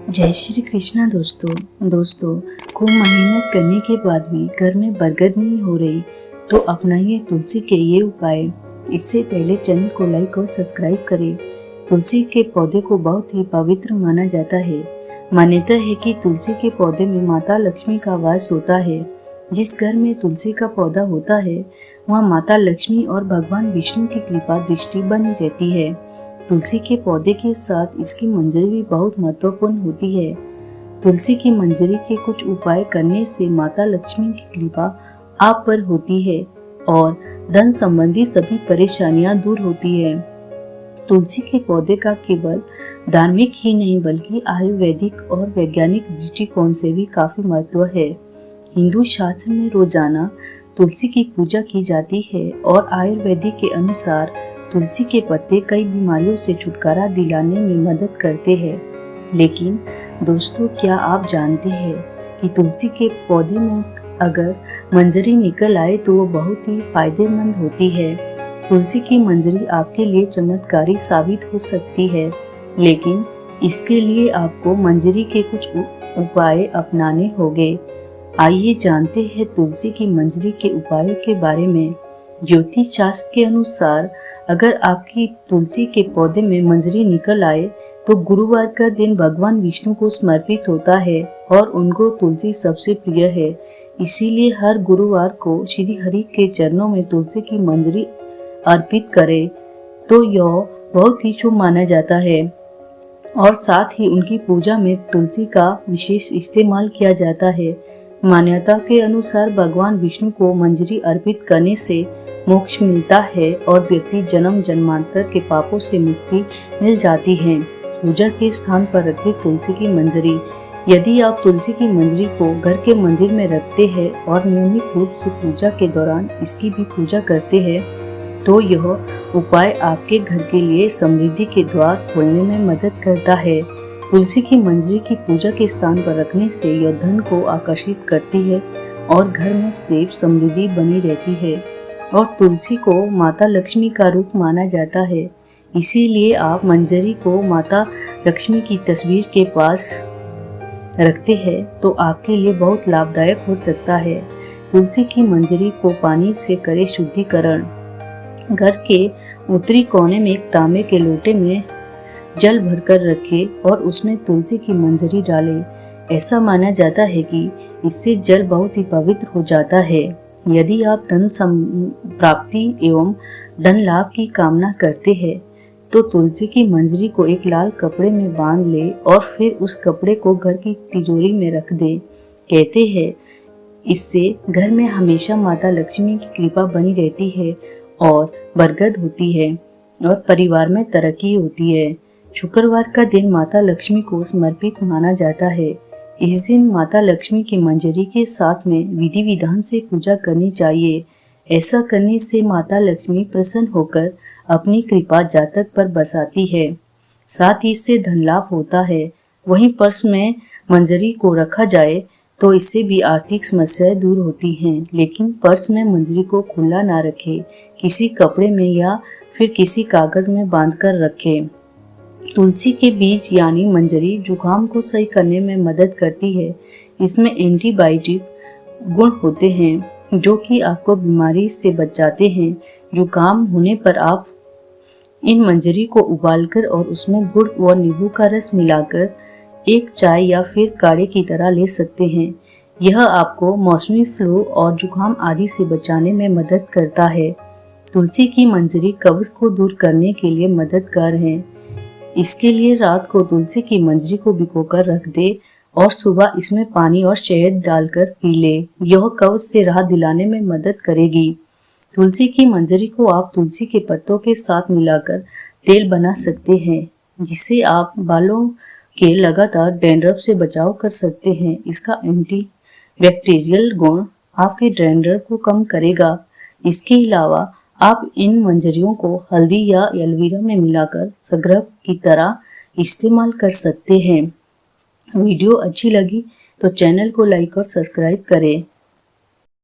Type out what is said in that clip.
जय श्री कृष्णा दोस्तों खूब मेहनत करने के बाद भी घर में बरकत नहीं हो रही तो अपनाइए तुलसी के ये उपाय। इससे पहले चैनल को लाइक और सब्सक्राइब करें। तुलसी के पौधे को बहुत ही पवित्र माना जाता है। मान्यता है कि तुलसी के पौधे में माता लक्ष्मी का वास होता है। जिस घर में तुलसी का पौधा होता है वहाँ माता लक्ष्मी और भगवान विष्णु की कृपा दृष्टि बनी रहती है। तुलसी के पौधे के साथ इसकी मंजरी भी बहुत महत्वपूर्ण होती है। तुलसी की मंजरी के कुछ उपाय करने से माता लक्ष्मी की कृपा आप पर होती है और धन संबंधी सभी परेशानियां दूर होती है। तुलसी के पौधे का केवल धार्मिक ही नहीं बल्कि आयुर्वेदिक और वैज्ञानिक दृष्टिकोण से भी काफी महत्व है। हिंदू शास्त्र में रोजाना तुलसी की पूजा की जाती है और आयुर्वेदिक के अनुसार तुलसी के पत्ते कई बीमारियों से छुटकारा दिलाने में मदद करते हैं। लेकिन दोस्तों, क्या आप जानते हैं कि तुलसी के पौधे में अगर मंजरी निकल आए तो वो बहुत ही फायदेमंद होती है। तुलसी की मंजरी आपके लिए चमत्कारी साबित हो सकती है, लेकिन इसके लिए आपको मंजरी के कुछ उपाय अपनाने होंगे। आइए जानते हैं तुलसी की मंजरी के उपायों के बारे में। ज्योतिष शास्त्र के अनुसार अगर आपकी तुलसी के पौधे में मंजरी निकल आए तो गुरुवार का दिन भगवान विष्णु को समर्पित होता है और उनको तुलसी सबसे प्रिय है। इसीलिए हर गुरुवार को श्री हरि के चरणों में तुलसी की मंजरी अर्पित करें तो यह बहुत ही शुभ माना जाता है और साथ ही उनकी पूजा में तुलसी का विशेष इस्तेमाल किया जाता है। मान्यता के अनुसार भगवान विष्णु को मंजरी अर्पित करने से मोक्ष मिलता है और व्यक्ति जन्म जन्मांतर के पापों से मुक्ति मिल जाती है। पूजा के स्थान पर रखें तुलसी की मंजरी। यदि आप तुलसी की मंजरी को घर के मंदिर में रखते हैं और नियमित रूप से पूजा के दौरान इसकी भी पूजा करते हैं तो यह उपाय आपके घर के लिए समृद्धि के द्वार खोलने में मदद करता है। तुलसी की मंजरी की पूजा के स्थान पर रखने से यह धन को आकर्षित करती है और घर में सदैव समृद्धि बनी रहती है। और तुलसी को माता लक्ष्मी का रूप माना जाता है, इसीलिए आप मंजरी को माता लक्ष्मी की तस्वीर के पास रखते हैं तो आपके लिए बहुत लाभदायक हो सकता है। तुलसी की मंजरी को पानी से करें शुद्धिकरण। घर के उत्तरी कोने में एक तांबे के लोटे में जल भरकर रखें और उसमें तुलसी की मंजरी डालें। ऐसा माना जाता है कि इससे जल बहुत ही पवित्र हो जाता है। यदि आप धन प्राप्ति एवं धन लाभ की कामना करते हैं तो तुलसी की मंजरी को एक लाल कपड़े में बांध ले और फिर उस कपड़े को घर की तिजोरी में रख दे। कहते हैं इससे घर में हमेशा माता लक्ष्मी की कृपा बनी रहती है और बरकत होती है और परिवार में तरक्की होती है। शुक्रवार का दिन माता लक्ष्मी को समर्पित माना जाता है। इस दिन माता लक्ष्मी की मंजरी के साथ में विधि विधान से पूजा करनी चाहिए। ऐसा करने से माता लक्ष्मी प्रसन्न होकर अपनी कृपा जातक पर बरसाती है। साथ ही इससे धन लाभ होता है। वहीं पर्स में मंजरी को रखा जाए तो इससे भी आर्थिक समस्याएं दूर होती हैं, लेकिन पर्स में मंजरी को खुला ना रखें, किसी कपड़े में या फिर किसी कागज में बांधकर रखें। तुलसी के बीज यानी मंजरी जुकाम को सही करने में मदद करती है। इसमें एंटीबायोटिक गुण होते हैं जो कि आपको बीमारी से बचाते हैं। जुकाम होने पर आप इन मंजरी को उबालकर और उसमें गुड़ व नींबू का रस मिलाकर एक चाय या फिर काढ़े की तरह ले सकते हैं। यह आपको मौसमी फ्लू और जुकाम आदि से बचाने में मदद करता है। तुलसी की मंजरी कब्ज को दूर करने के लिए मददगार है। इसके लिए रात को तुलसी की मंजरी को भिगोकर रख दे और सुबह इसमें पानी और शहद डालकर पी ले। यह कब्ज से राहत दिलाने में मदद करेगी। तुलसी की मंजरी को आप तुलसी के पत्तों के साथ मिलाकर तेल बना सकते हैं, जिससे आप बालों के लगातार डैंड्रफ से बचाव कर सकते हैं। इसका एंटी बैक्टीरियल गुण आपके डैंड्रफ को कम करेगा। इसके अलावा आप इन मंजरियों को हल्दी या एलोवेरा में मिलाकर सग्रब की तरह इस्तेमाल कर सकते हैं। वीडियो अच्छी लगी तो चैनल को लाइक और सब्सक्राइब करें।